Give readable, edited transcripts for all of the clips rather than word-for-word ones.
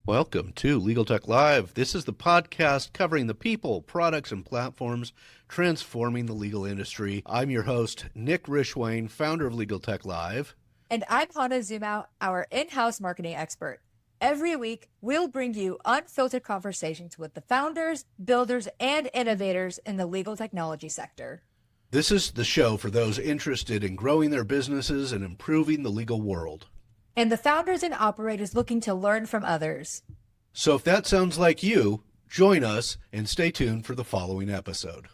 Welcome to Legal Tech Live. This is the podcast covering the people, products, and platforms transforming the legal industry. I'm your host, Nick Rishwain, founder of Legal Tech Live. And I'm Hana Zoomout, our in-house marketing expert. Every week, we'll bring you unfiltered conversations with the founders, builders, and innovators in the legal technology sector. This is the show for those interested in growing their businesses and improving the legal world. And the founders and operators looking to learn from others. So if that sounds like you, join us and stay tuned for the following episode.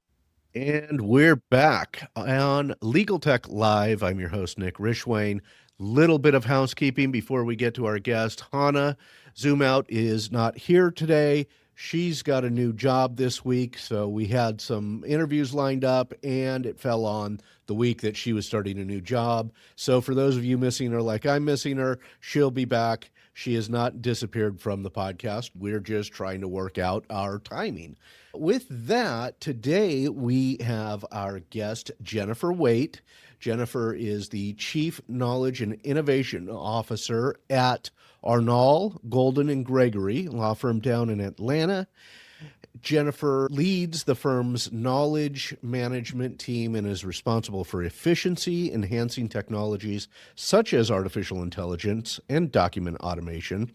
And we're back on Legal Tech Live. I'm your host, Nick Rishwain. Little bit of housekeeping before we get to our guest. Hana Zoomout is not here today. She's got a new job this week, so we had some interviews lined up, and it fell on the week that she was starting a new job. So for those of you missing her like I'm missing her, she'll be back. She has not disappeared from the podcast. We're just trying to work out our timing. With that, today we have our guest, Jennifer Waite. Jennifer is the Chief Knowledge and Innovation Officer at Arnall Golden Gregory, law firm down in Atlanta. Jennifer leads the firm's knowledge management team and is responsible for efficiency, enhancing technologies such as artificial intelligence and document automation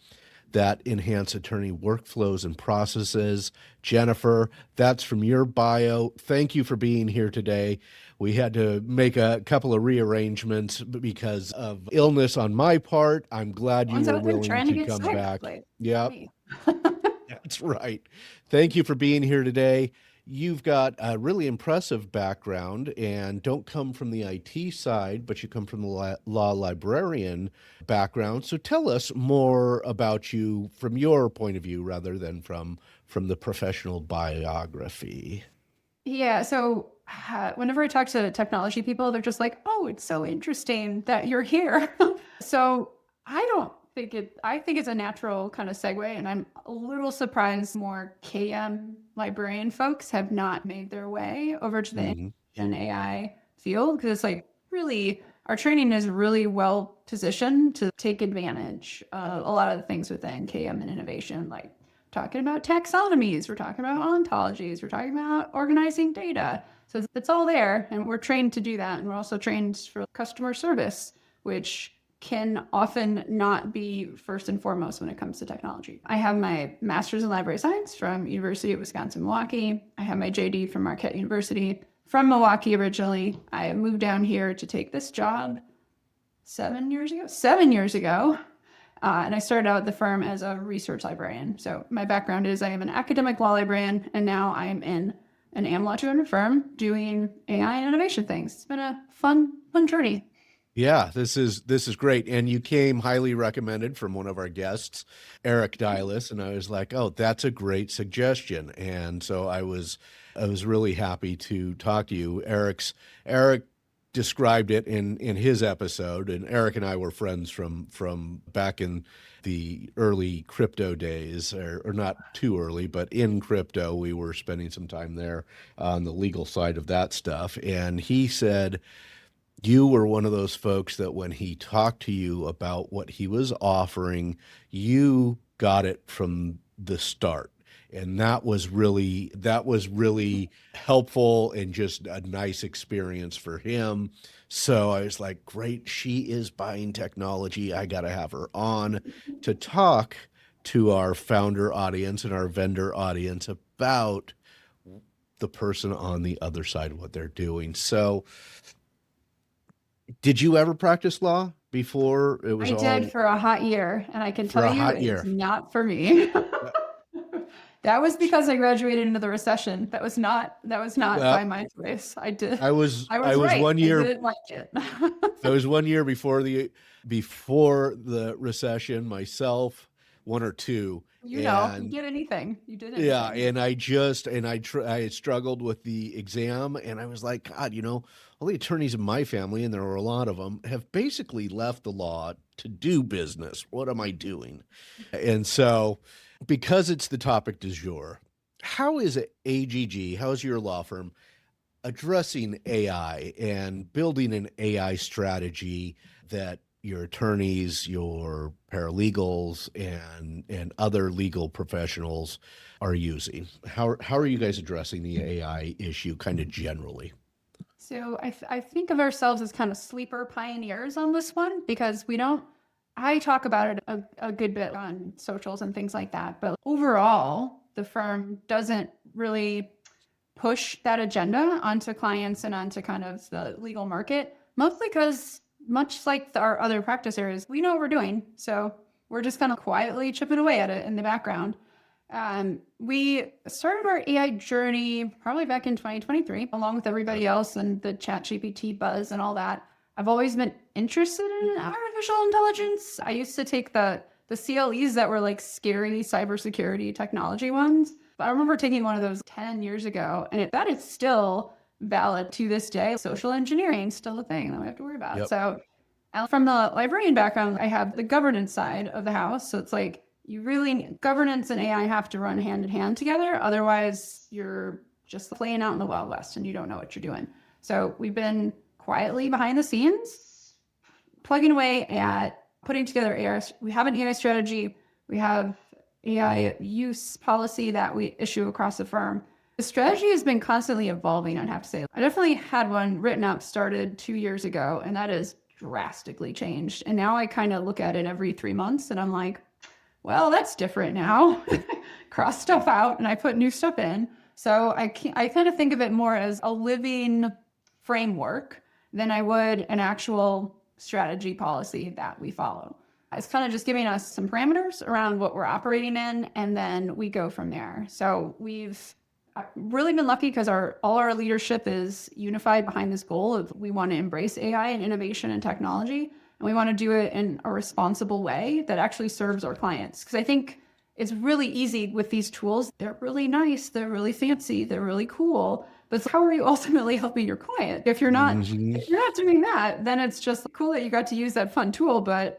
that enhance attorney workflows and processes. Jennifer, that's from your bio. Thank you for being here today. We had to make a couple of rearrangements because of illness on my part. I'm glad you were willing to come back. Yeah, that's right. Thank you for being here today. You've got a really impressive background and don't come from the IT side, but you come from the law librarian background. So tell us more about you from your point of view rather than from the professional biography. Yeah, so whenever I talk to technology people, they're just like, oh, it's so interesting that you're here. So I think it's a natural kind of segue, and I'm a little surprised more KM librarian folks have not made their way over to the AI field, because it's like really, our training is really well positioned to take advantage of a lot of the things within KM and innovation, like talking about taxonomies, we're talking about ontologies, we're talking about organizing data. So it's all there, and we're trained to do that. And we're also trained for customer service, which can often not be first and foremost when it comes to technology. I have my master's in library science from University of Wisconsin-Milwaukee. I have my JD from Marquette University from Milwaukee originally. I moved down here to take this job 7 years ago. And I started out at the firm as a research librarian. So my background is I am an academic law librarian, and now I'm in an AM Law 200 firm doing AI and innovation things. It's been a fun journey. Yeah, this is great. And you came highly recommended from one of our guests, Eric Dialis, and I was like, oh, that's a great suggestion. And so I was really happy to talk to you. Eric described it in his episode, and Eric and I were friends from back in the early crypto days, or not too early, but in crypto, we were spending some time there on the legal side of that stuff. And he said, you were one of those folks that when he talked to you about what he was offering, you got it from the start. And that was really helpful and just a nice experience for him. So I was like, great, she is buying technology. I got to have her on to talk to our founder audience and our vendor audience about the person on the other side of what they're doing. So did you ever practice law before it was I did for a hot year, and I can tell you it's not for me. That was because I graduated into the recession. That was not by my choice. I did. I was right. 1 year. I didn't like it. I was 1 year before the recession myself, 1 or 2. You get anything. You did it. Yeah, and I struggled with the exam, and I was like, God, all the attorneys in my family, and there were a lot of them, have basically left the law to do business. What am I doing? And so, because it's the topic du jour, how is AGG, how is your law firm addressing AI and building an AI strategy that your attorneys, your paralegals, and other legal professionals are using? How are you guys addressing the AI issue kind of generally? So I think of ourselves as kind of sleeper pioneers on this one because I talk about it a good bit on socials and things like that. But overall, the firm doesn't really push that agenda onto clients and onto kind of the legal market, mostly because much like our other practice areas, we know what we're doing. So we're just kind of quietly chipping away at it in the background. We started our AI journey probably back in 2023, along with everybody else and the ChatGPT buzz and all that. I've always been interested in artificial intelligence. I used to take the CLEs that were like scary cybersecurity technology ones. But I remember taking one of those 10 years ago, and that is still valid to this day. Social engineering is still a thing that we have to worry about. Yep. So from the librarian background, I have the governance side of the house. So it's like governance and AI have to run hand in hand together. Otherwise, you're just playing out in the Wild West and you don't know what you're doing. So we've been quietly behind the scenes, plugging away at putting together AI. We have an AI strategy. We have AI use policy that we issue across the firm. The strategy has been constantly evolving, I'd have to say. I definitely had one written up, started 2 years ago, and that has drastically changed. And now I kind of look at it every 3 months and I'm like, well, that's different now. Cross stuff out and I put new stuff in. So I kind of think of it more as a living framework than I would an actual strategy policy that we follow. It's kind of just giving us some parameters around what we're operating in, and then we go from there. So we've really been lucky because all our leadership is unified behind this goal of we want to embrace AI and innovation and technology, and we want to do it in a responsible way that actually serves our clients. Because I think it's really easy with these tools. They're really nice, they're really fancy, they're really cool. But how are you ultimately helping your client? If you're not doing that, then it's just cool that you got to use that fun tool, but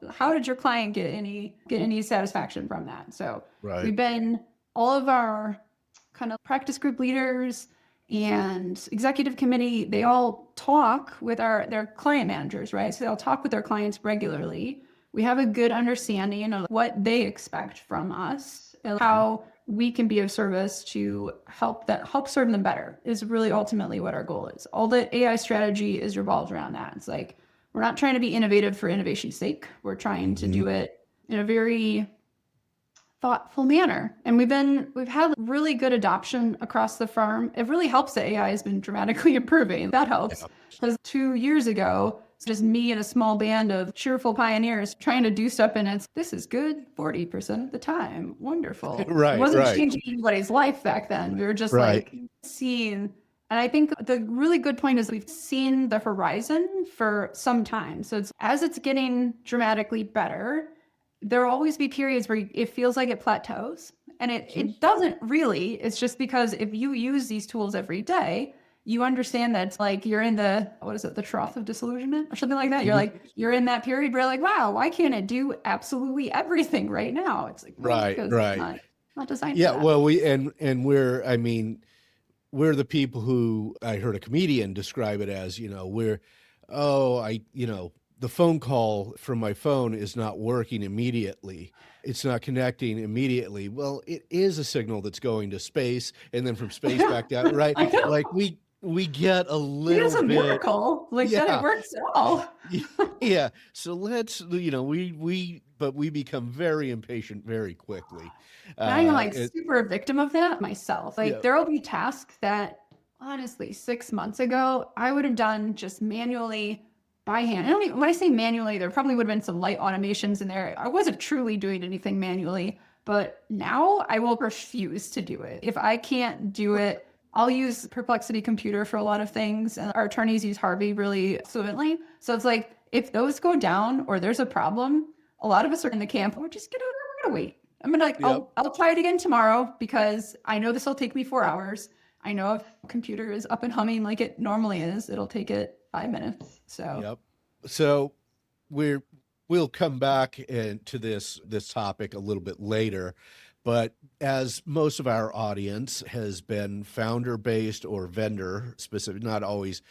how did your client get any satisfaction from that? So We've been, all of our kind of practice group leaders and executive committee, they all talk with their client managers, right? So they'll talk with their clients regularly. We have a good understanding of what they expect from us and how we can be of service to help serve them better is really ultimately what our goal is. All the AI strategy is revolved around that. It's like, we're not trying to be innovative for innovation's sake. We're trying to do it in a very thoughtful manner. And we've had really good adoption across the firm. It really helps that AI has been dramatically improving. That helps. Because 2 years ago, it's just me and a small band of cheerful pioneers trying to do stuff, and this is good 40% of the time. Wonderful. Right. It wasn't changing anybody's life back then. We were just like seeing. And I think the really good point is we've seen the horizon for some time. So as it's getting dramatically better, there will always be periods where it feels like it plateaus. And it doesn't really. It's just because if you use these tools every day, you understand that it's like you're in the trough of disillusionment or something like that. You're like, you're in that period where you're like, wow, why can't it do absolutely everything right now? It's like, right. It's not designed for that. Well, we're the people who, I heard a comedian describe it as, the phone call from my phone is not working immediately. It's not connecting immediately. Well, it is a signal that's going to space and then from space back down, right? Like we get a little it's a miracle that it works at all. Yeah. So let's, but we become very impatient very quickly. I'm super a victim of that myself. There will be tasks that honestly 6 months ago, I would have done just manually by hand. When I say manually, there probably would have been some light automations in there. I wasn't truly doing anything manually, but now I will refuse to do it. If I can't do it, I'll use Perplexity Computer for a lot of things, and our attorneys use Harvey really fluently. So it's like, if those go down or there's a problem, a lot of us are in the camp, we're gonna wait. I'm gonna I'll try it again tomorrow because I know this will take me 4 hours. I know if a computer is up and humming like it normally is, it'll take it 5 minutes. So we'll come back to this topic a little bit later. But as most of our audience has been founder based or vendor specific, not always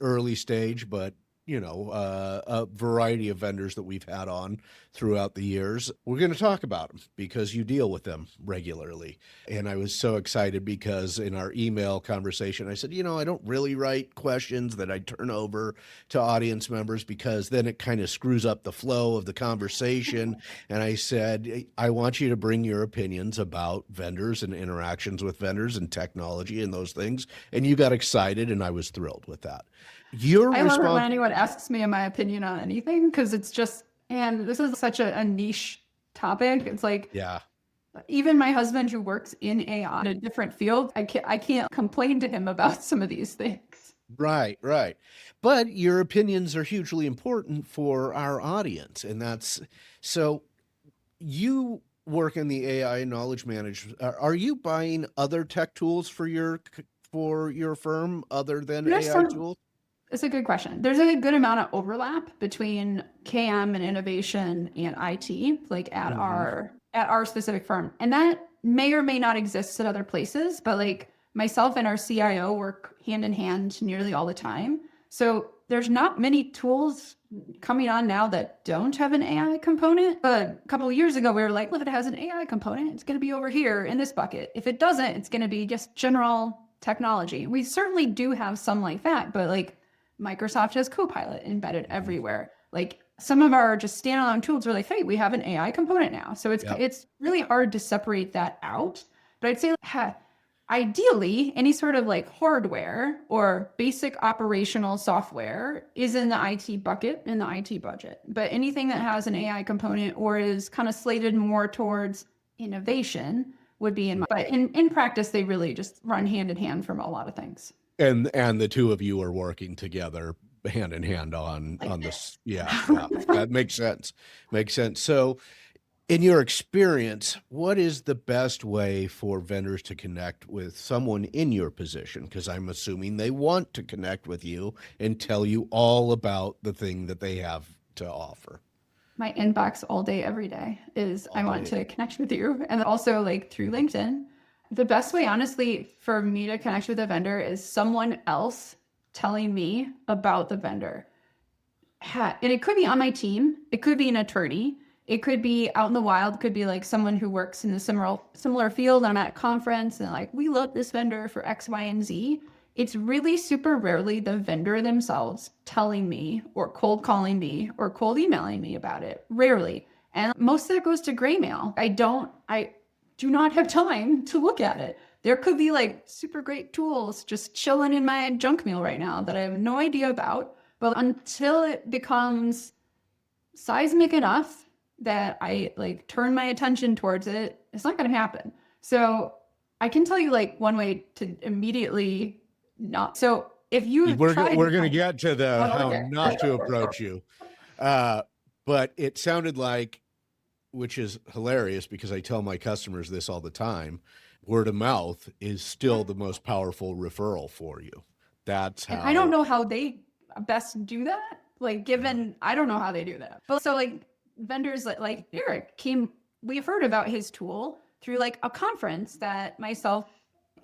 early stage, but a variety of vendors that we've had on throughout the years. We're going to talk about them because you deal with them regularly. And I was so excited because in our email conversation, I said, I don't really write questions that I turn over to audience members because then it kind of screws up the flow of the conversation. And I said, I want you to bring your opinions about vendors and interactions with vendors and technology and those things. And you got excited, and I was thrilled with that. I love it when anyone asks me my opinion on anything, because it's just, and this is such a niche topic. It's like, yeah, even my husband who works in AI in a different field, I can't complain to him about some of these things. Right. But your opinions are hugely important for our audience. And so you work in the AI knowledge management. Are you buying other tech tools for your firm other than AI tools? It's a good question. There's a good amount of overlap between KM and innovation and IT, like at our specific firm. And that may or may not exist at other places, but like myself and our CIO work hand in hand nearly all the time. So there's not many tools coming on now that don't have an AI component. But a couple of years ago, we were like, well, if it has an AI component, it's going to be over here in this bucket. If it doesn't, it's going to be just general technology. We certainly do have some like that, but like Microsoft has Copilot embedded everywhere. Like some of our just standalone tools are like, hey, we have an AI component now. So it's really hard to separate that out. But I'd say ideally, any sort of like hardware or basic operational software is in the IT bucket, in the IT budget. But anything that has an AI component or is kind of slated more towards innovation would be but in practice, they really just run hand in hand from a lot of things. And the two of you are working together hand in hand on this. Yeah, that makes sense. So in your experience, what is the best way for vendors to connect with someone in your position? Because I'm assuming they want to connect with you and tell you all about the thing that they have to offer. My inbox all day, every day is I want to connect with you. And also like through LinkedIn. The best way, honestly, for me to connect with a vendor is someone else telling me about the vendor. And it could be on my team. It could be an attorney. It could be out in the wild. It could be like someone who works in a similar field. I'm at a conference and like, we love this vendor for X, Y, and Z. It's really super rarely the vendor themselves telling me or cold calling me or cold emailing me about it. Rarely. And most of it goes to gray mail. I do not have time to look at it. There could be like super great tools just chilling in my junk mail right now that I have no idea about. But until it becomes seismic enough that I like turn my attention towards it, it's not going to happen. So I can tell you like one way to immediately not. So if you we're going to get to the how not to approach you. But it sounded like, which is hilarious because I tell my customers this all the time, word of mouth is still the most powerful referral for you. That's how. And I don't know how they best do that. Like I don't know how they do that. But so like vendors like Eric we've heard about his tool through like a conference that myself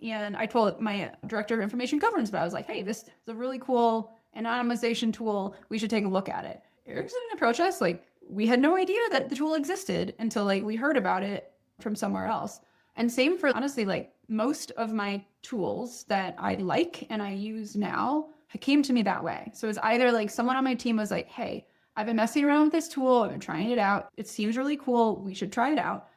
and I told my director of information governance about. I was like, hey, this is a really cool anonymization tool. We should take a look at it. Eric didn't approach us. Like, we had no idea that the tool existed until like we heard about it from somewhere else. And same for honestly, like most of my tools that I like and I use now came to me that way. So it's either like someone on my team was like, hey, I've been messing around with this tool. I've been trying it out. It seems really cool. We should try it out.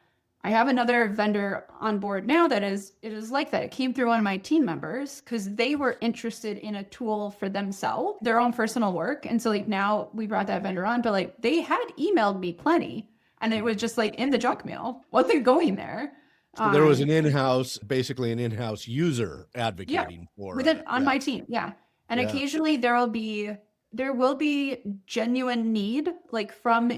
I have another vendor on board now it is like that. It came through one of my team members because they were interested in a tool for themselves, their own personal work. And so like now we brought that vendor on, but like they had emailed me plenty and it was just like in the junk mail. Wasn't going there. So there was basically an in-house user advocating for it on my team. Yeah. And occasionally there will be genuine need like from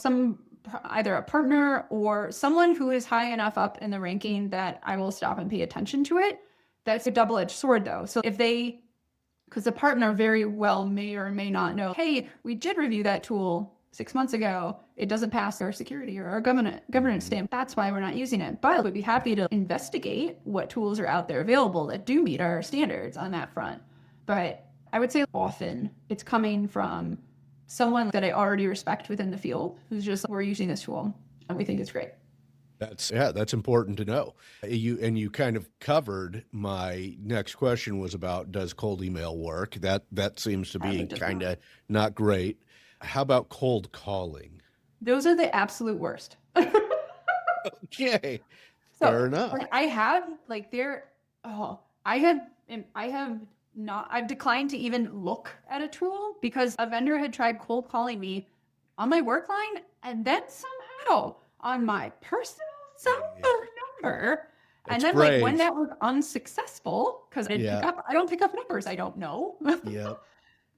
some either a partner or someone who is high enough up in the ranking that I will stop and pay attention to it. That's a double-edged sword though. So because the partner very well may or may not know, hey, we did review that tool 6 months ago. It doesn't pass our security or our governance stamp. That's why we're not using it. But we'd be happy to investigate what tools are out there available that do meet our standards on that front. But I would say often it's coming from someone that I already respect within the field who's just, we're using this tool and we think it's great. That's important to know. You kind of covered my next question was about, does cold email work? That seems to be kind of not great. How about cold calling? Those are the absolute worst. Okay. So Fair enough. I have I've declined to even look at a tool because a vendor had tried cold calling me on my work line and then somehow on my personal cell phone number. And then brave. when that was unsuccessful, because I don't pick up numbers I don't know. Yep.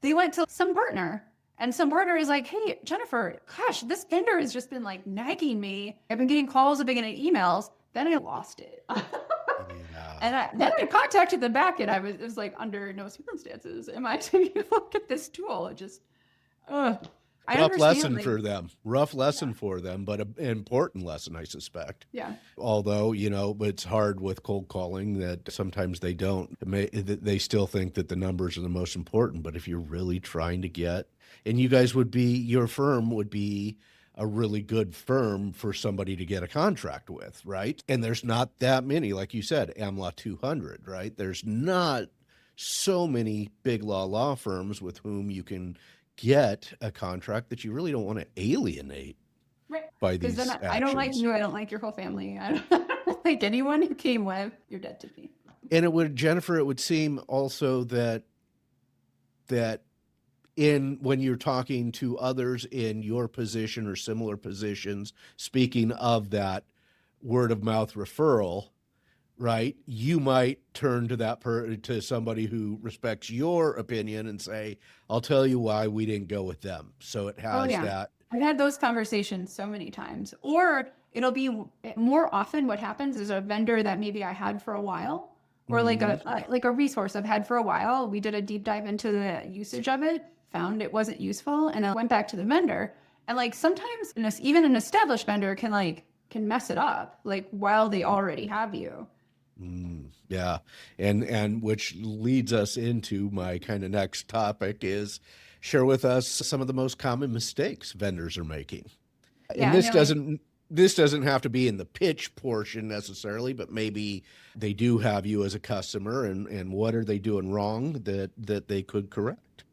They went to some partner. And some partner is like, hey, Jennifer, gosh, this vendor has just been like nagging me. I've been getting calls, I've been getting emails. Then I lost it. And then I contacted them back and it was like, under no circumstances am I to look at this tool. It just, Rough lesson for them, but an important lesson, I suspect. Yeah. Although, but it's hard with cold calling that sometimes they don't. They still think that the numbers are the most important. But if you're really trying to get, and your firm would be a really good firm for somebody to get a contract with, right? And there's not that many, like you said, AmLaw 200, right? There's not so many big law firms with whom you can get a contract that you really don't want to alienate by these actions. I don't like you. I don't like your whole family. I don't like anyone who came with. You're dead to me. And Jennifer, it would seem also that when you're talking to others in your position or similar positions, speaking of that word of mouth referral, right? You might turn to to somebody who respects your opinion and say, I'll tell you why we didn't go with them. So it has that. I've had those conversations so many times. Or it'll be more often what happens is a vendor that maybe I had for a while, or like a resource I've had for a while. We did a deep dive into the usage of it, found it wasn't useful, and I went back to the vendor. And like sometimes even an established vendor can mess it up, like while they already have you. Yeah. And which leads us into my kind of next topic is share with us some of the most common mistakes vendors are making. And this doesn't have to be in the pitch portion necessarily, but maybe they do have you as a customer and what are they doing wrong that they could correct?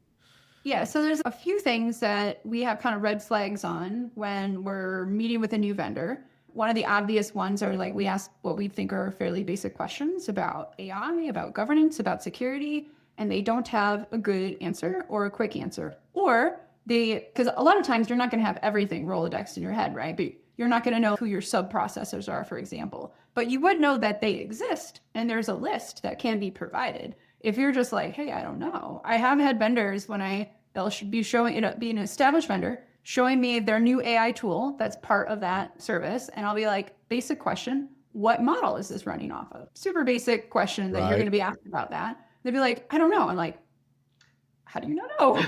Yeah, so there's a few things that we have kind of red flags on when we're meeting with a new vendor. One of the obvious ones are like we ask what we think are fairly basic questions about AI, about governance, about security, and they don't have a good answer or a quick answer. Or because a lot of times you're not going to have everything Rolodex in your head, right? But you're not going to know who your sub-processors are, for example. But you would know that they exist and there's a list that can be provided. If you're just like, hey, I don't know. I have had vendors they'll be showing it, be an established vendor, showing me their new AI tool that's part of that service. And I'll be like, basic question, what model is this running off of? Super basic question that you're going to be asked about that. They'd be like, I don't know. I'm like, how do you not know?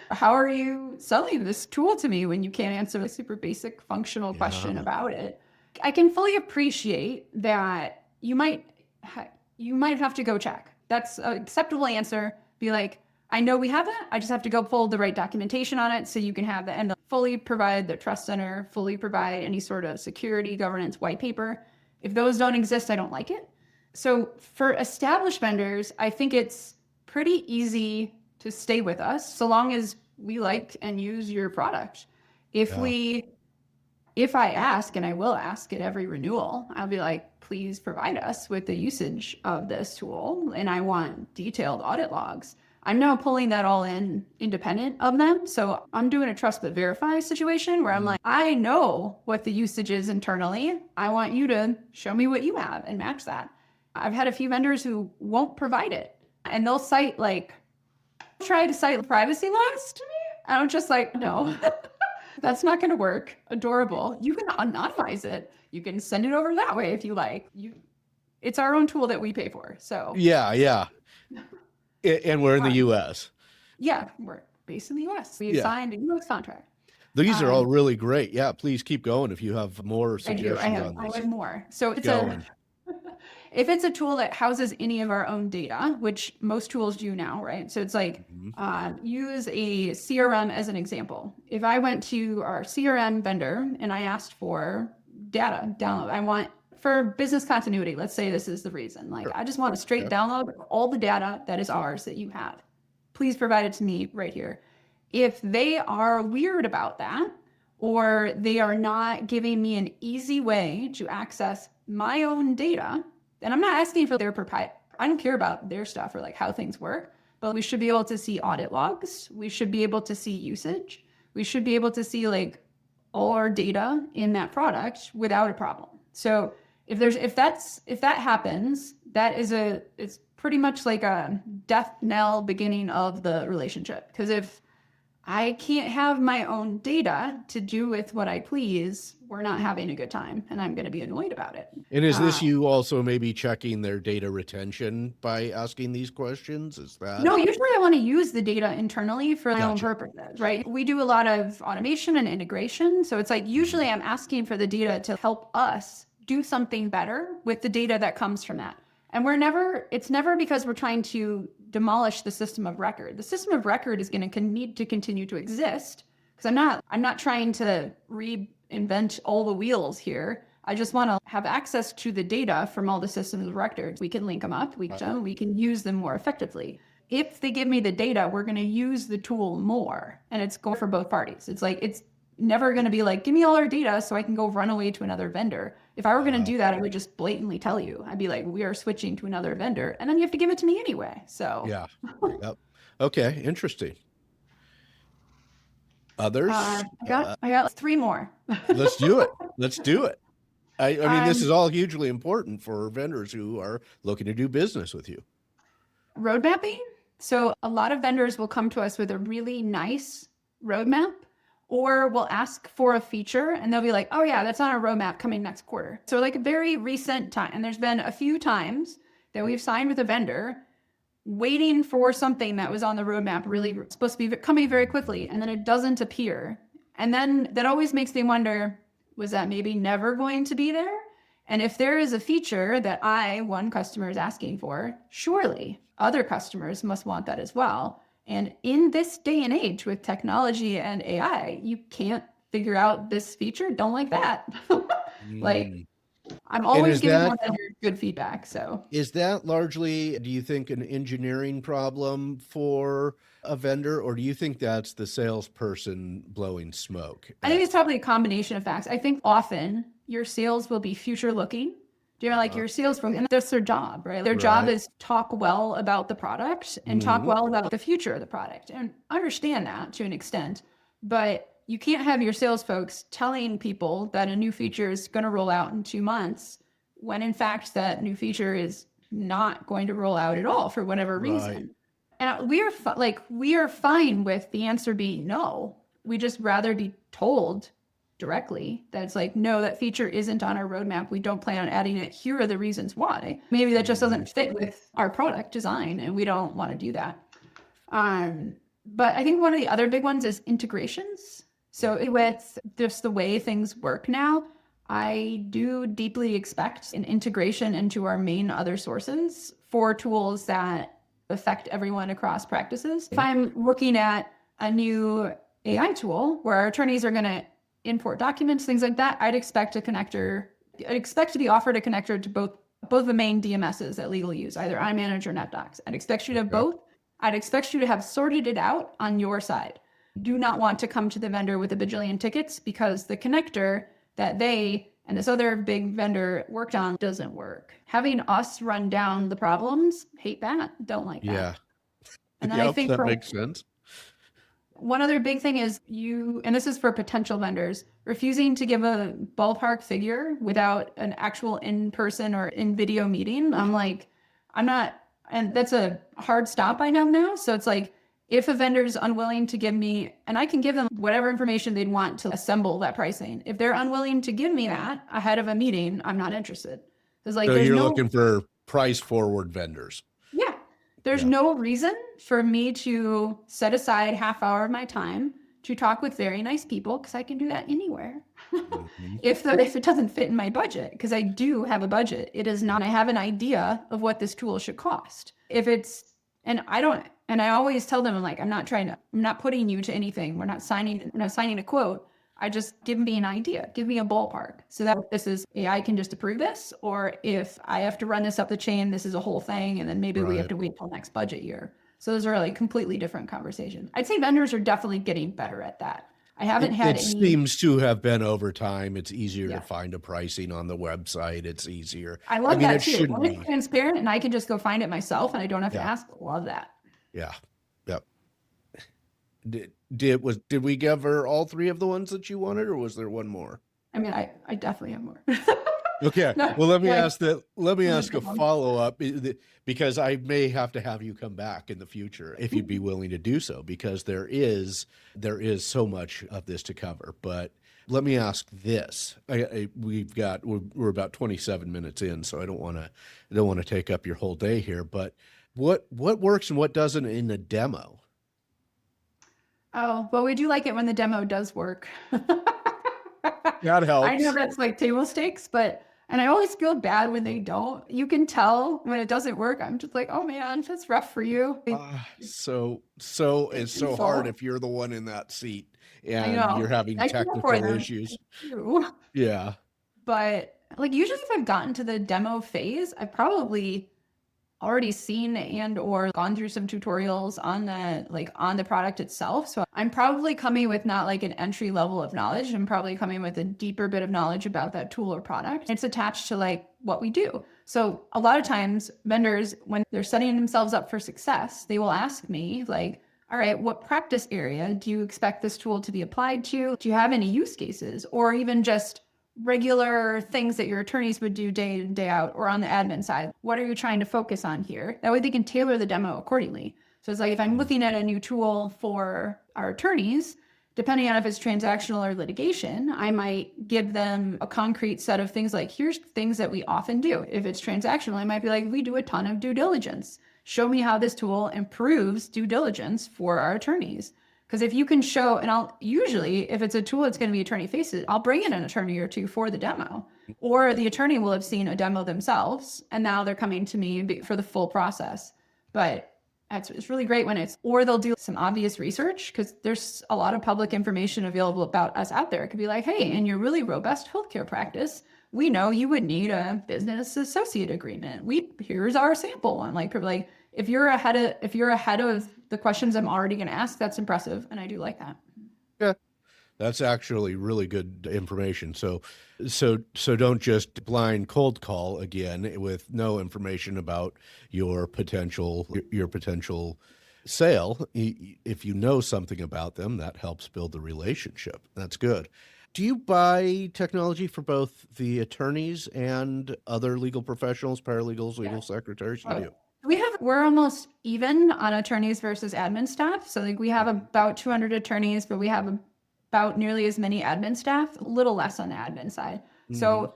How are you selling this tool to me when you can't answer a super basic functional question about it? I can fully appreciate that you might have to go check. That's an acceptable answer. Be like, I know we have that. I just have to go pull the right documentation on it so you can have that and fully provide the trust center, fully provide any sort of security governance white paper. If those don't exist, I don't like it. So for established vendors, I think it's pretty easy to stay with us so long as we like and use your product. If I ask, and I will ask at every renewal, I'll be like, please provide us with the usage of this tool. And I want detailed audit logs. I'm now pulling that all in independent of them. So I'm doing a trust but verify situation where I'm like, I know what the usage is internally. I want you to show me what you have and match that. I've had a few vendors who won't provide it and they'll try to cite privacy laws to me. I'm just like, no, that's not going to work. Adorable. You can anonymize it. You can send it over that way if you like. It's our own tool that we pay for. So yeah. And we're in the U.S. Yeah, we're based in the U.S. We signed a U.S. contract. These are all really great. Yeah, please keep going if you have more suggestions on this. I have more. So if it's a tool that houses any of our own data, which most tools do now, right? So it's like, use a CRM as an example. If I went to our CRM vendor and I asked for data download, I want for business continuity, let's say this is the reason, like I just want a straight download of all the data that is ours that you have. Please provide it to me right here. If they are weird about that, or they are not giving me an easy way to access my own data, then I'm not asking for their proprietary. I don't care about their stuff or like how things work, but we should be able to see audit logs. We should be able to see usage. We should be able to see like all our data in that product without a problem. So if that happens, it's pretty much like a death knell beginning of the relationship. Because if I can't have my own data to do with what I please, we're not having a good time, and I'm going to be annoyed about it. And is this you also maybe checking their data retention by asking these questions? Is that? No, usually I want to use the data internally for my own purposes, right? We do a lot of automation and integration. So it's like usually I'm asking for the data to help us do something better with the data that comes from that. And it's never because we're trying to demolish the system of record. The system of record is going to need to continue to exist because I'm not trying to reinvent all the wheels here. I just want to have access to the data from all the systems of records. We can link them up. We can use them more effectively. If they give me the data, we're going to use the tool more, and it's going for both parties. It's like, it's never going to be like, give me all our data so I can go run away to another vendor. If I were going to do that, I would just blatantly tell you. I'd be like, we are switching to another vendor, and then you have to give it to me anyway. So yeah. Yep. Okay. Interesting. Others? I got 3 more. Let's do it. I mean, this is all hugely important for vendors who are looking to do business with you. Road mapping. So a lot of vendors will come to us with a really nice roadmap, or we'll ask for a feature and they'll be like, oh yeah, that's on our roadmap coming next quarter. So like a very recent time, and there's been a few times that we've signed with a vendor waiting for something that was on the roadmap really supposed to be coming very quickly, and then it doesn't appear. And then that always makes me wonder, was that maybe never going to be there? And if there is a feature that one customer is asking for, surely other customers must want that as well. And in this day and age with technology and AI, you can't figure out this feature. Don't like that. Like, I'm always giving one vendor good feedback. So is that largely, do you think, an engineering problem for a vendor, or do you think that's the salesperson blowing smoke? I think it's probably a combination of facts. I think often your sales will be future looking. Like your sales, and that's their job, right? Their job is talk well about the product and talk well about the future of the product, and understand that to an extent. But you can't have your sales folks telling people that a new feature is going to roll out in 2 months, when in fact that new feature is not going to roll out at all for whatever reason. And we are fine with the answer being no. We just rather be told directly that it's like, no, that feature isn't on our roadmap. We don't plan on adding it. Here are the reasons why. Maybe that just doesn't fit with our product design and we don't want to do that. But I think one of the other big ones is integrations. So with just the way things work now, I do deeply expect an integration into our main other sources for tools that affect everyone across practices. If I'm looking at a new AI tool where our attorneys are going to import documents, things like that, I'd expect to be offered a connector to both the main DMSs that legal use, either iManage or NetDocs. I'd expect you to have both. I'd expect you to have sorted it out on your side. Do not want to come to the vendor with a bajillion tickets because the connector that they and this other big vendor worked on doesn't work. Having us run down the problems, hate that, don't like that. Yeah. And then I think that makes sense. One other big thing is and this is for potential vendors, refusing to give a ballpark figure without an actual in-person or in-video meeting. And that's a hard stop I know now. So it's like, if a vendor is unwilling to give me, and I can give them whatever information they'd want to assemble that pricing. If they're unwilling to give me that ahead of a meeting, I'm not interested. Because so you're looking for price forward vendors. Yeah. There's no reason for me to set aside half hour of my time to talk with very nice people, because I can do that anywhere. Mhm. If it doesn't fit in my budget, because I do have a budget, it is not, I have an idea of what this tool should cost. If it's, and I always tell them, I'm like, I'm not putting you to anything. We're not signing a quote. I just give me an idea, give me a ballpark, so that this is AI can just approve this, or if I have to run this up the chain, this is a whole thing, and then maybe we have to wait till next budget year. So those are like completely different conversations. I'd say vendors are definitely getting better at that. I haven't had It any. seems to have been over time. It's easier to find a pricing on the website. It's easier. I love mean, that it too. shouldn't When it's be. transparent and I can just go find it myself and I don't have to Yeah. ask. Love that. Yeah. Yep. Did we give her all three of the ones that you wanted, or was there one more? I mean, I definitely have more. Okay. No, Well, let me yeah. ask a follow-up, because I may have to have you come back in the future if you'd be willing to do so, because there is so much of this to cover. But let me ask this. We're about 27 minutes in, so I don't want to take up your whole day here, but what works and what doesn't in a demo? Oh, well, we do like it when the demo does work. That helps. I know that's like table stakes, and I always feel bad when they don't. You can tell when it doesn't work. I'm just like, oh man, that's rough for you. So it's so hard if you're the one in that seat and you're having I feel for technical them. issues. Too. Yeah. But like usually if I've gotten to the demo phase, I've probably already seen and or gone through some tutorials on the product itself. So I'm probably coming with not like an entry level of knowledge. I'm probably coming with a deeper bit of knowledge about that tool or product. It's attached to like what we do. So a lot of times vendors, when they're setting themselves up for success, they will ask me like, all right, what practice area do you expect this tool to be applied to? Do you have any use cases, or even just regular things that your attorneys would do day in, day out, or on the admin side? What are you trying to focus on here? That way they can tailor the demo accordingly. So it's like if I'm looking at a new tool for our attorneys, depending on if it's transactional or litigation, I might give them a concrete set of things like, here's things that we often do. If it's transactional, I might be like, we do a ton of due diligence. Show me how this tool improves due diligence for our attorneys. Because if you can show, and I'll usually, if it's a tool that's going to be attorney facing, I'll bring in an attorney or two for the demo, or the attorney will have seen a demo themselves and now they're coming to me for the full process. But it's really great when or they'll do some obvious research, because there's a lot of public information available about us out there. It could be like, hey, in your really robust healthcare practice, we know you would need a business associate agreement. Here's our sample one. Like if you're ahead of the questions I'm already going to ask, that's impressive, and I do like that. Yeah, that's actually really good information. So don't just blind cold call again with no information about your potential sale. If you know something about them, that helps build the relationship. That's good. Do you buy technology for both the attorneys and other legal professionals, paralegals, legal secretaries? You do. We're almost even on attorneys versus admin staff. So like we have about 200 attorneys, but we have about nearly as many admin staff, a little less on the admin side. So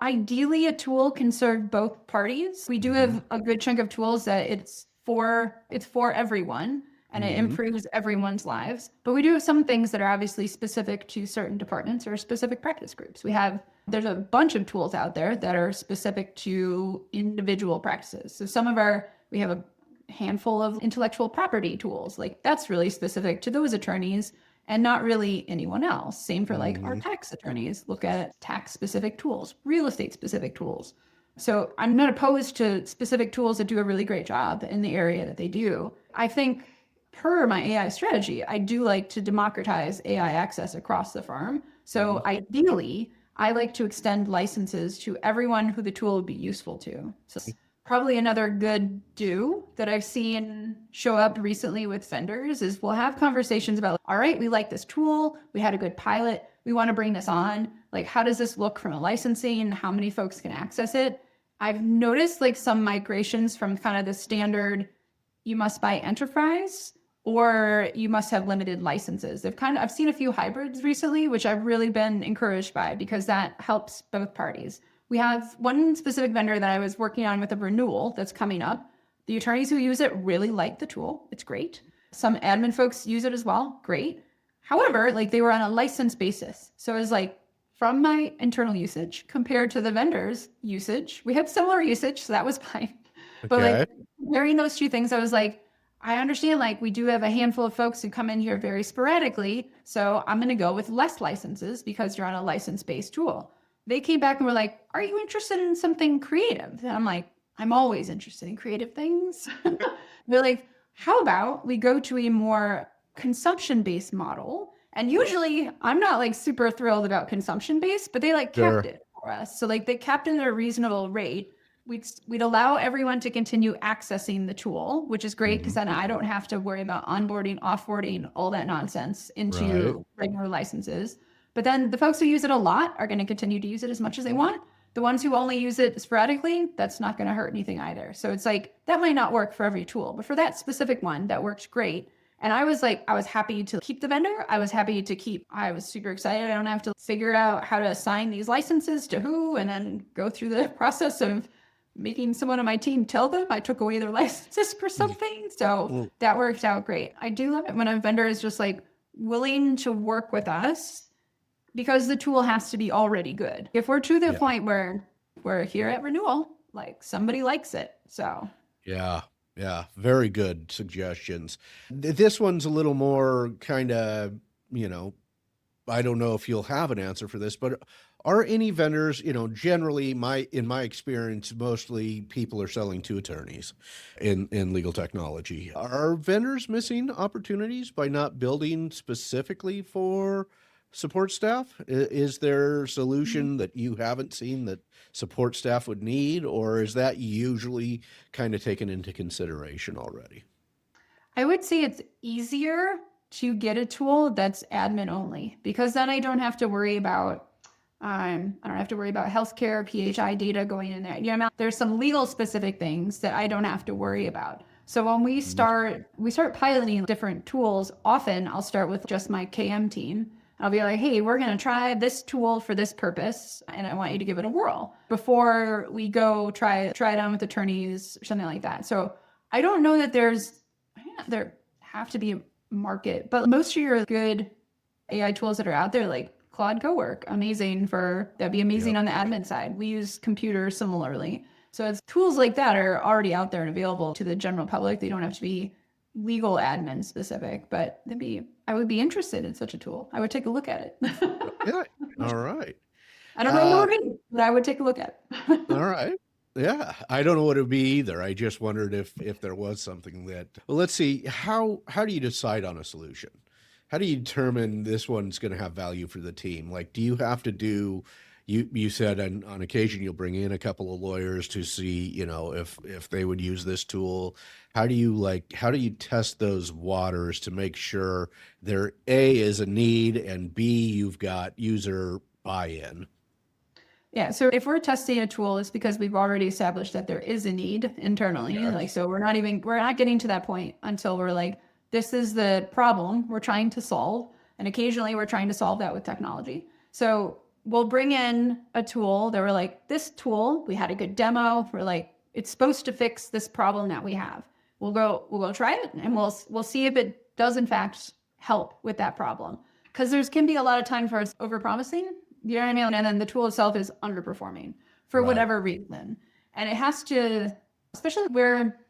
ideally a tool can serve both parties. We do have a good chunk of tools that it's for everyone, and it improves everyone's lives. But we do have some things that are obviously specific to certain departments or specific practice groups. There's a bunch of tools out there that are specific to individual practices. So we have a handful of intellectual property tools. Like that's really specific to those attorneys and not really anyone else. Same for like our tax attorneys, look at tax specific tools, real estate specific tools. So I'm not opposed to specific tools that do a really great job in the area that they do. I think per my AI strategy, I do like to democratize AI access across the firm. So ideally, I like to extend licenses to everyone who the tool would be useful to. So probably another good do that I've seen show up recently with vendors is we'll have conversations about, all right, we like this tool. We had a good pilot. We want to bring this on. Like, how does this look from a licensing? How many folks can access it? I've noticed like some migrations from kind of the standard, you must buy enterprise or you must have limited licenses. I've seen a few hybrids recently, which I've really been encouraged by because that helps both parties. We have one specific vendor that I was working on with a renewal that's coming up. The attorneys who use it really like the tool. It's great. Some admin folks use it as well. Great. However, like they were on a license basis. So it was like from my internal usage compared to the vendor's usage, we had similar usage, so that was fine. But Okay. like comparing those two things, I was like, I understand like we do have a handful of folks who come in here very sporadically. So I'm going to go with less licenses because you're on a license-based tool. They came back and were like, are you interested in something creative? And I'm like, I'm always interested in creative things. They're like, how about we go to a more consumption-based model? And usually I'm not like super thrilled about consumption-based, but they like Sure. capped it for us. So like they capped in at a reasonable rate. We'd allow everyone to continue accessing the tool, which is great because then I don't have to worry about onboarding, offboarding, all that nonsense into regular licenses. But then the folks who use it a lot are going to continue to use it as much as they want. The ones who only use it sporadically, that's not going to hurt anything either. So it's like, that might not work for every tool, but for that specific one, that works great. And I was like, I was happy to keep the vendor. I was super excited. I don't have to figure out how to assign these licenses to who and then go through the process of making someone on my team tell them I took away their licenses for something. So that worked out great. I do love it when a vendor is just like willing to work with us because the tool has to be already good. If we're to the point where we're here at renewal, like somebody likes it. So Yeah. Very good suggestions. This one's a little more kind of, I don't know if you'll have an answer for this, but are any vendors, generally in my experience, mostly people are selling to attorneys in legal technology. Are vendors missing opportunities by not building specifically for support staff? Is there a solution that you haven't seen that support staff would need, or is that usually kind of taken into consideration already? I would say it's easier to get a tool that's admin only because then I don't have to worry about healthcare, PHI data going in there. There's some legal specific things that I don't have to worry about. So when we start piloting different tools, often I'll start with just my KM team. I'll be like, hey, we're going to try this tool for this purpose, and I want you to give it a whirl before we go try it on with attorneys or something like that. So I don't know that there have to be a market, but most of your good AI tools that are out there, like Claude Cowork, that'd be amazing on the admin side. We use computers similarly. So it's tools like that are already out there and available to the general public. They don't have to be legal admin specific, but I would be interested in such a tool. I would take a look at it. Yeah. All right. I don't know what it is, but I would take a look at it. All right. Yeah. I don't know what it would be either. I just wondered if there was something that, well, let's see. How do you decide on a solution? How do you determine this one's going to have value for the team? Like, do you have to do, you said on occasion you'll bring in a couple of lawyers to see, if they would use this tool. How do you test those waters to make sure there A is a need and B, you've got user buy-in? Yeah. So if we're testing a tool, it's because we've already established that there is a need internally. Yes. Like, so we're not getting to that point until we're like, this is the problem we're trying to solve. And occasionally we're trying to solve that with technology. So we'll bring in a tool that we're like, this tool, we had a good demo. We're like, it's supposed to fix this problem that we have. We'll go try it and we'll see if it does in fact help with that problem. Because there can be a lot of time for us overpromising, you know what I mean? And then the tool itself is underperforming for whatever reason. And it has to, especially where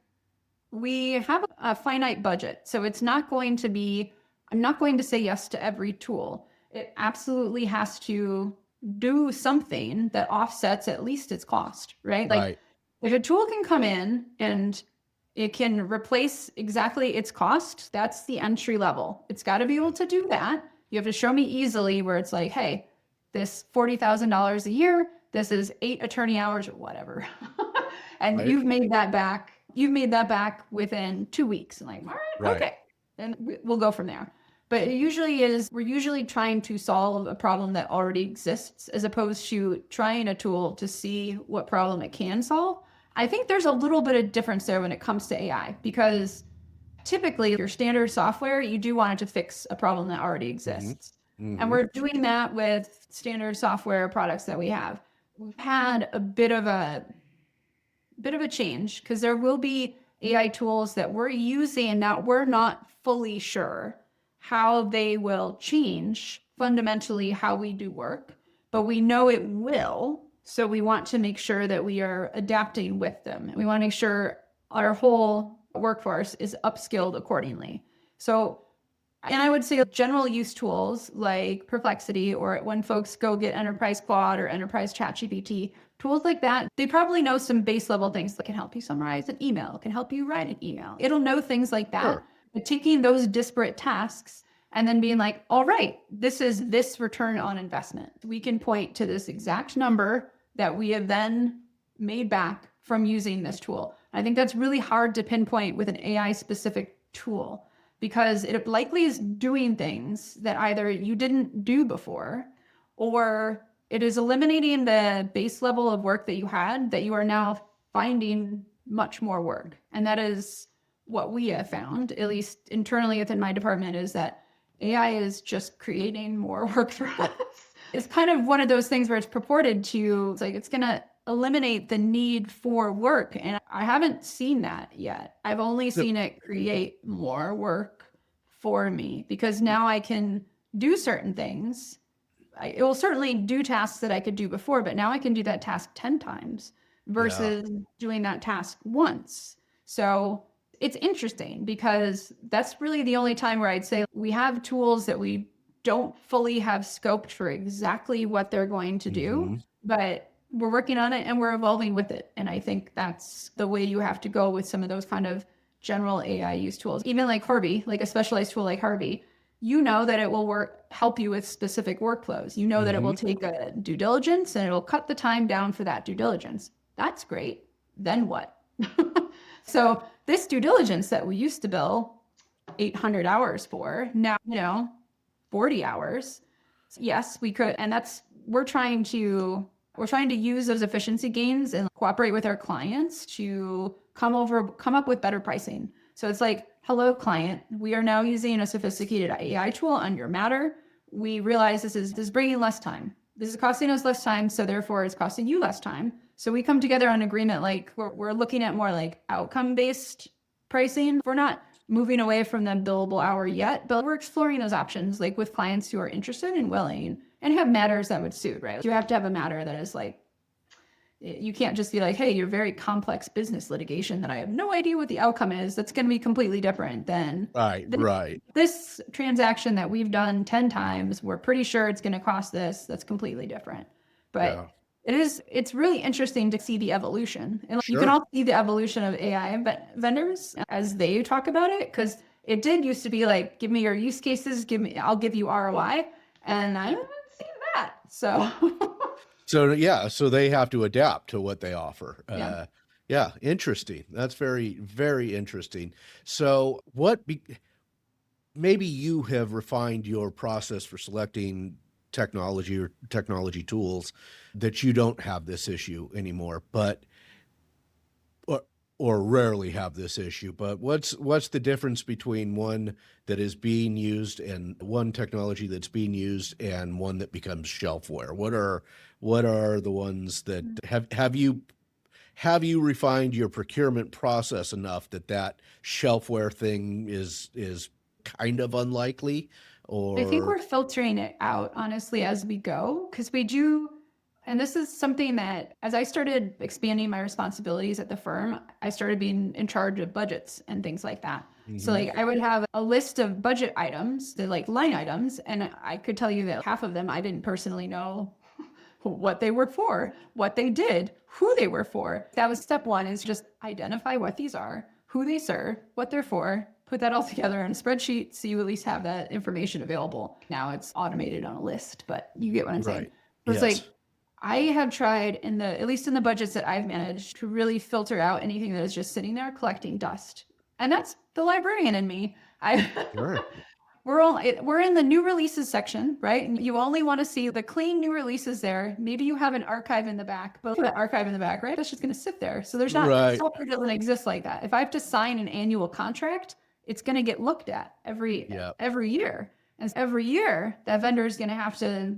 we have a finite budget. So it's not going to be, I'm not going to say yes to every tool. It absolutely has to do something that offsets at least its cost, right? Like if a tool can come in and it can replace exactly its cost, that's the entry level. It's got to be able to do that. You have to show me easily where it's like, hey, this $40,000 a year, this is 8 attorney hours or whatever. And you've made that back. You've made that back within 2 weeks. And like, all right, okay. Then we'll go from there. But it usually is, we're usually trying to solve a problem that already exists as opposed to trying a tool to see what problem it can solve. I think there's a little bit of difference there when it comes to AI because typically your standard software, you do want it to fix a problem that already exists. Mm-hmm. And we're doing that with standard software products that we have. We've had a bit of a change because there will be AI tools that we're using that we're not fully sure how they will change fundamentally how we do work, but we know it will. So we want to make sure that we are adapting with them. We want to make sure our whole workforce is upskilled accordingly. So, and I would say general use tools like Perplexity, or when folks go get Enterprise Claude or Enterprise ChatGPT, tools like that, they probably know some base level things that can help you summarize an email, can help you write an email. It'll know things like that. Sure. But taking those disparate tasks and then being like, all right, this is this return on investment. We can point to this exact number that we have then made back from using this tool. I think that's really hard to pinpoint with an AI specific tool, because it likely is doing things that either you didn't do before, or it is eliminating the base level of work that you had that you are now finding much more work. And that is what we have found, at least internally within my department, is that AI is just creating more work for us. It's kind of one of those things where it's purported to, it's like it's going to eliminate the need for work. And I haven't seen that yet. I've only seen it create more work for me, because now I can do certain things. It will certainly do tasks that I could do before, but now I can do that task 10 times versus doing that task once. So it's interesting, because that's really the only time where I'd say we have tools that we don't fully have scoped for exactly what they're going to do, but we're working on it and we're evolving with it. And I think that's the way you have to go with some of those kind of general AI use tools. Even like Harvey, like a specialized tool like Harvey, you know that it will help you with specific workflows. You know that it will take a due diligence and it'll cut the time down for that due diligence. That's great. Then what? So this due diligence that we used to bill 800 hours for, now, 40 hours. Yes, we could. And we're trying to use those efficiency gains and cooperate with our clients to come up with better pricing. So it's like, hello, client, we are now using a sophisticated AI tool on your matter. We realize this is bringing less time. This is costing us less time, so therefore it's costing you less time. So we come together on agreement, like we're looking at more like outcome-based pricing. We're not moving away from the billable hour yet, but we're exploring those options, like with clients who are interested and willing and have matters that would suit, right? You have to have a matter that is like, you can't just be like, hey, you're very complex business litigation that I have no idea what the outcome is. That's going to be completely different than this transaction that we've done 10 times. We're pretty sure it's going to cost this. That's completely different. But it's really interesting to see the evolution. And you can also see the evolution of AI vendors as they talk about it, because it did used to be like, give me your use cases, I'll give you ROI. And I haven't seen that. So they have to adapt to what they offer. Interesting. That's very, very interesting. So maybe you have refined your process for selecting technology or technology tools that you don't have this issue anymore, or rarely have this issue. But what's the difference between one that is being used and one technology that's being used and one that becomes shelfware? What are the ones that have you refined your procurement process enough that shelfware thing is kind of unlikely? Or I think we're filtering it out, honestly, as we go, because we do. And this is something that, as I started expanding my responsibilities at the firm, I started being in charge of budgets and things like that. So like I would have a list of budget items, the like line items, and I could tell you that half of them I didn't personally know what they were for, what they did, who they were for. That was step one, is just identify what these are, who they serve, what they're for, put that all together in a spreadsheet so you at least have that information available. Now it's automated on a list, but you get what I'm saying. So it's like, I have tried at least in the budgets that I've managed, to really filter out anything that is just sitting there collecting dust. And that's the librarian in me. We're in the new releases section, right? And you only want to see the clean new releases there. Maybe you have an archive in the back, but that archive in the back, right? That's just going to sit there. So there's not, software doesn't exist like that. If I have to sign an annual contract, it's going to get looked at every year. And every year that vendor is going to have to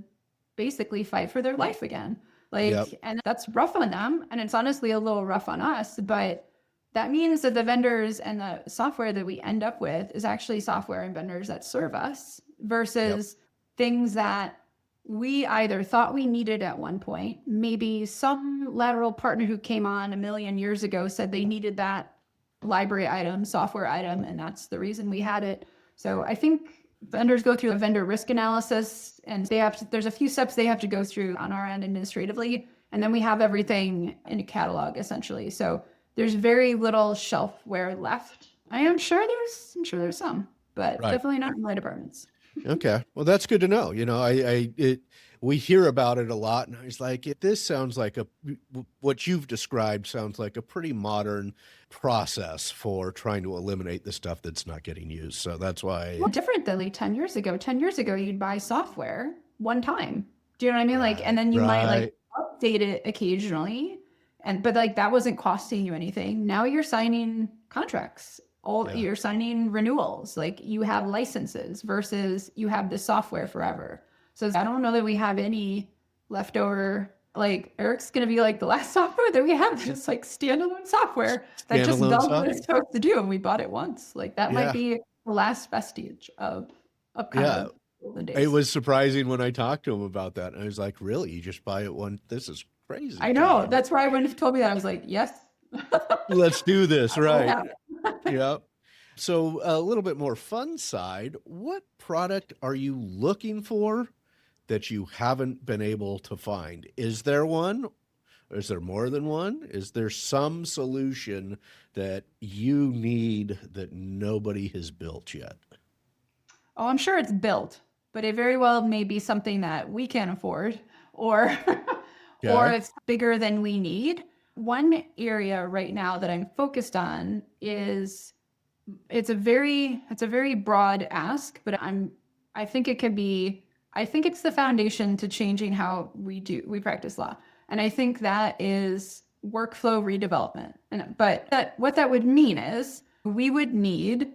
basically fight for their life again. And that's rough on them. And it's honestly a little rough on us, but that means that the vendors and the software that we end up with is actually software and vendors that serve us versus things that we either thought we needed at one point. Maybe some lateral partner who came on a million years ago said they needed that library item, software item, and that's the reason we had it. So I think vendors go through a vendor risk analysis, and there's a few steps they have to go through on our end administratively, and then we have everything in a catalog essentially. So there's very little shelfware left. I'm sure there's some, but definitely not in my departments. Okay. Well, that's good to know. We hear about it a lot, and I was like, this sounds like what you've described sounds like a pretty modern process for trying to eliminate the stuff that's not getting used. So that's why. Well, different than like 10 years ago. 10 years ago, you'd buy software one time. Do you know what I mean? Like, and then you might like update it occasionally. But like that wasn't costing you anything. Now you're signing contracts. You're signing renewals. Like you have licenses versus you have the software forever. So I don't know that we have any leftover. Like Eric's going to be like the last software that we have, just like standalone software that just does what it's supposed to do. And we bought it once. Like that might be the last vestige of kind of golden days. It was surprising when I talked to him about that. And I was like, really? You just buy it one? This is crazy. I know. That's why when he told me that, I was like, yes. Let's do this. Right. Yep. So a little bit more fun side, what product are you looking for that you haven't been able to find? Is there one? Or is there more than one? Is there some solution that you need that nobody has built yet? Oh, I'm sure it's built, but it very well may be something that we can't afford or or it's bigger than we need. One area right now that I'm focused on is it's a very broad ask, but I think it's the foundation to changing how we practice law. And I think that is workflow redevelopment. But what that would mean is we would need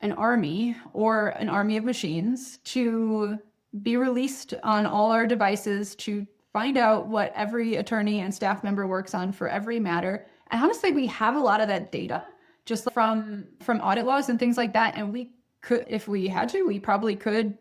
an army or an army of machines to be released on all our devices to find out what every attorney and staff member works on for every matter. And honestly, we have a lot of that data just from audit laws and things like that. And we could, if we had to, we probably could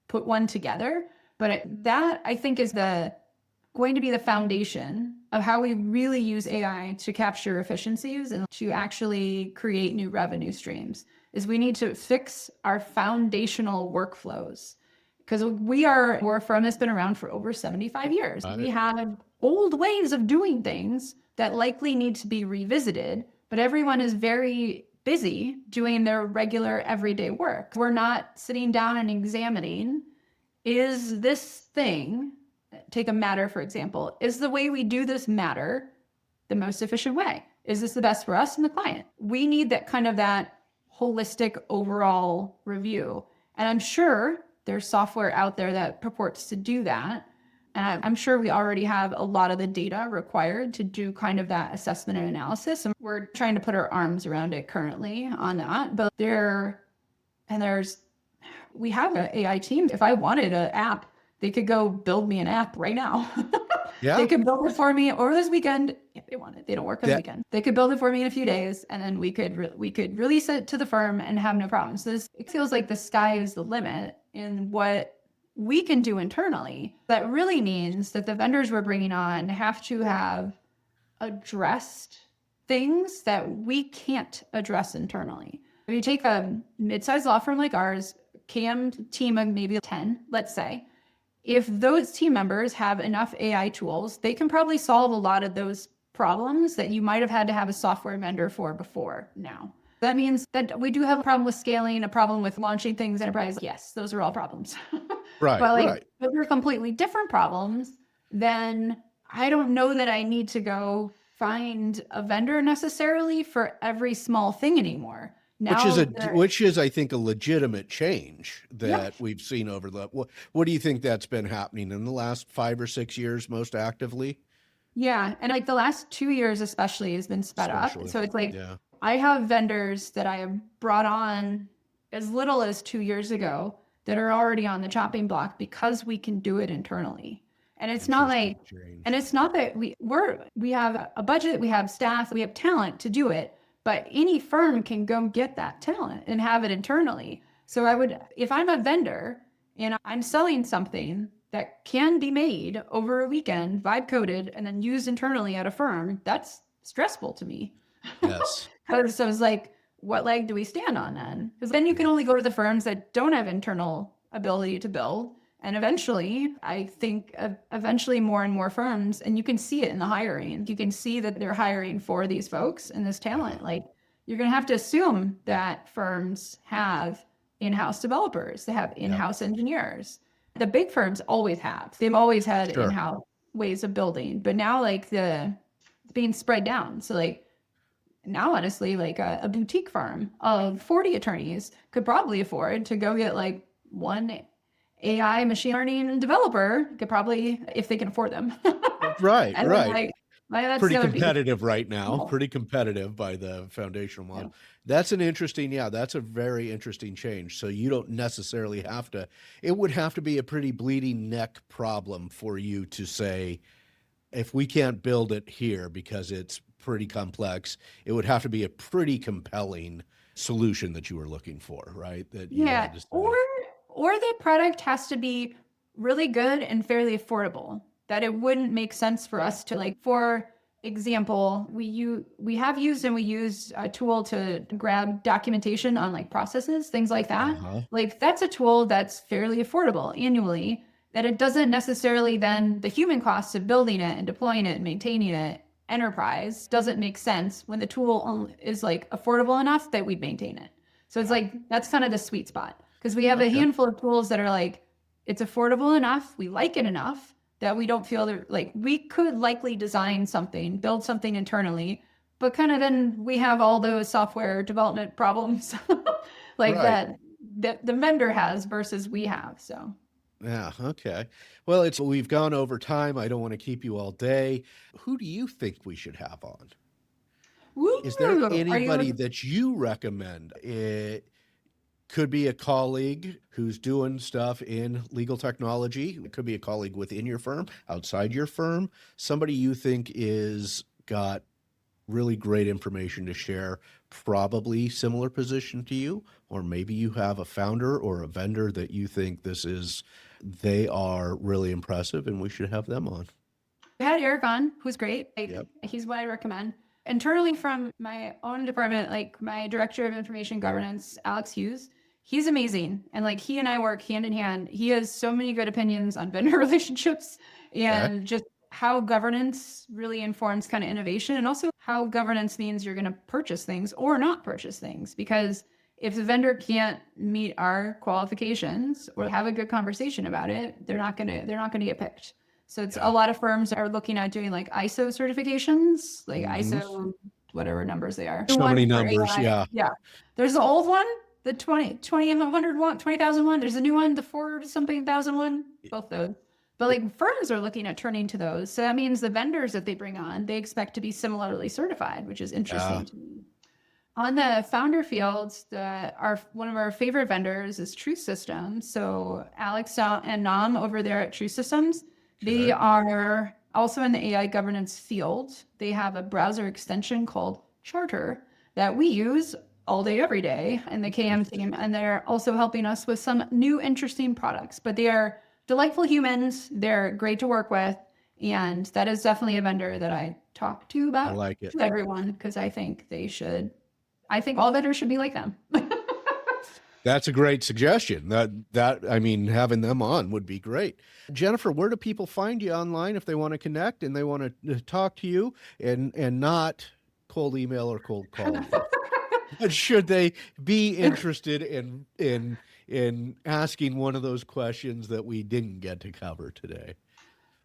put one together. But that I think is going to be the foundation of how we really use AI to capture efficiencies and to actually create new revenue streams. Is we need to fix our foundational workflows. Because we're a firm that's been around for over 75 years. We have old ways of doing things that likely need to be revisited, but everyone is very busy doing their regular everyday work. We're not sitting down and examining, is this thing, take a matter for example, is the way we do this matter the most efficient way? Is this the best for us and the client? We need that holistic overall review. And I'm sure there's software out there that purports to do that. And I'm sure we already have a lot of the data required to do kind of that assessment and analysis. And we're trying to put our arms around it currently on that. But we have an AI team. If I wanted an app, they could go build me an app right now. Yeah. They could build it for me over this weekend if they wanted. They don't work on the weekend. They could build it for me in a few days, and then we could release it to the firm and have no problems. So it feels like the sky is the limit in what we can do internally. That really means that the vendors we're bringing on have to have addressed things that we can't address internally. If you take a mid-sized law firm like ours, CAM team of maybe 10, let's say, if those team members have enough AI tools, they can probably solve a lot of those problems that you might have had to have a software vendor for before now. That means that we do have a problem with scaling, a problem with launching things enterprise. Yes, those are all problems. Right. But they're completely different problems, then I don't know that I need to go find a vendor necessarily for every small thing anymore. Which is, I think, a legitimate change that we've seen over what do you think that's been happening in the last 5 or 6 years most actively? Yeah. And like the last 2 years especially has been sped up. So it's like, I have vendors that I have brought on as little as 2 years ago that are already on the chopping block because we can do it internally. And it's not that we have a budget, we have staff, we have talent to do it. but any firm can go get that talent and have it internally. So I would, if I'm a vendor and I'm selling something that can be made over a weekend, vibe coded, and then used internally at a firm, that's stressful to me. Yes. So it's like, what leg do we stand on then? Because then you can only go to the firms that don't have internal ability to build. And eventually, I think eventually more and more firms, and you can see it in the hiring, you can see that they're hiring for these folks and this talent. Like, you're going to have to assume that firms have in-house developers, they have in-house engineers. The big firms always have. They've always had in-house ways of building, but now like it's being spread down. So like now, honestly, like a boutique firm of 40 attorneys could probably afford to go get like one AI machine learning developer, could probably, if they can afford them. Right, And right. that's Pretty gonna be competitive right now. cool. Pretty competitive by the foundational model. Yeah. That's an interesting, that's a very interesting change. So you don't necessarily have to, it would have to be a pretty bleeding neck problem for you to say, if we can't build it here because it's pretty complex, it would have to be a pretty compelling solution that you were looking for, right? That you had to say, or the product has to be really good and fairly affordable, that it wouldn't make sense for us to, like, for example, we use a tool to grab documentation on like processes, things like that. Like, that's a tool that's fairly affordable annually, that it doesn't necessarily then the human costs of building it and deploying it and maintaining it enterprise doesn't make sense when the tool is like affordable enough that we'd maintain it. So it's like, that's kind of the sweet spot, because we have a handful of tools that are like, it's affordable enough, we like it enough that we don't feel that, like, we could likely design something, build something internally, but kind of then we have all those software development problems like that the vendor has versus we have. So yeah, okay. Well, we've gone over time. I don't want to keep you all day. Who do you think we should have on? Is there anybody that you recommend? It could be a colleague who's doing stuff in legal technology. It could be a colleague within your firm, outside your firm, somebody you think is got really great information to share, probably similar position to you, or maybe you have a founder or a vendor that you think they are really impressive and we should have them on. I had Eric on, who's great. He's what I recommend. Internally from my own department, like my director of information governance, Alex Hughes, he's amazing. And like, he and I work hand in hand. He has so many good opinions on vendor relationships and just how governance really informs kind of innovation, and also how governance means you're going to purchase things or not purchase things. Because if the vendor can't meet our qualifications or have a good conversation about it, they're not going to get picked. So it's a lot of firms are looking at doing like ISO certifications, like ISO, whatever numbers they are. So many numbers. Yeah. There's the old one, the 20,000 one. There's a new one, the 4-something-thousand one, both those. But like, firms are looking at turning to those. So that means the vendors that they bring on, they expect to be similarly certified, which is interesting to me. On the founder fields, one of our favorite vendors is Truth Systems. So Alex and Nam over there at Truth Systems, they are also in the AI governance field. They have a browser extension called Charter that we use all day, every day in the KM team. And they're also helping us with some new interesting products, but they are delightful humans. They're great to work with. And that is definitely a vendor that I talk to about. I like it. To everyone, because I think all vendors should be like them. That's a great suggestion. I mean, having them on would be great. Jennifer, where do people find you online if they want to connect and they want to talk to you and not cold email or cold call? Should they be interested in asking one of those questions that we didn't get to cover today?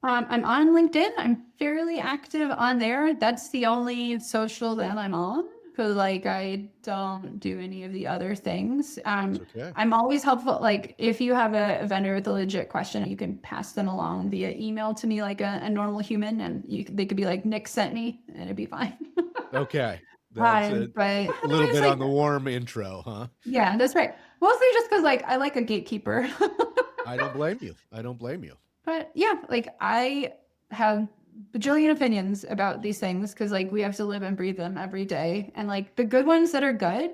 I'm on LinkedIn. I'm fairly active on there. That's the only social that I'm on, because like, I don't do any of the other things. I'm always helpful. Like, if you have a vendor with a legit question, you can pass them along via email to me like a normal human, and they could be like, Nick sent me, and it'd be fine. Okay. That's a little bit on the warm intro, huh? Yeah, that's right. Mostly just because like, I like a gatekeeper. I don't blame you. But yeah, like, I have bajillion opinions about these things because like we have to live and breathe them every day. And like the good ones that are good,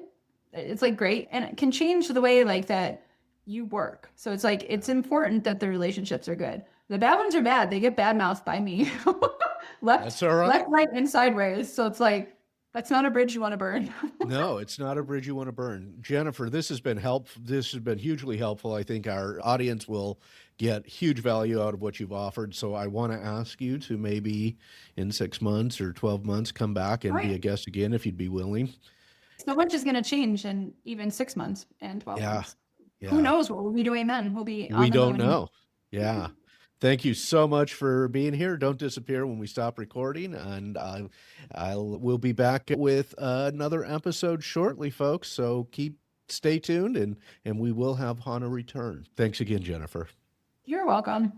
it's like great. And it can change the way like that you work. So it's like, it's important that the relationships are good. The bad ones are bad. They get bad mouthed by me. That's all right. Left, right, and sideways. So it's like, that's not a bridge you want to burn. No, it's not a bridge you want to burn. Jennifer, this has been helpful. This has been hugely helpful. I think our audience will get huge value out of what you've offered. So I want to ask you to maybe in 6 months or 12 months, come back and be a guest again if you'd be willing. So much is going to change in even 6 months and 12 months. Yeah. Who knows what we'll be doing then? We'll be on We the don't moon. know. Yeah. Thank you so much for being here. Don't disappear when we stop recording, and we'll be back with another episode shortly, folks. So stay tuned, and we will have Hana return. Thanks again, Jennifer. You're welcome.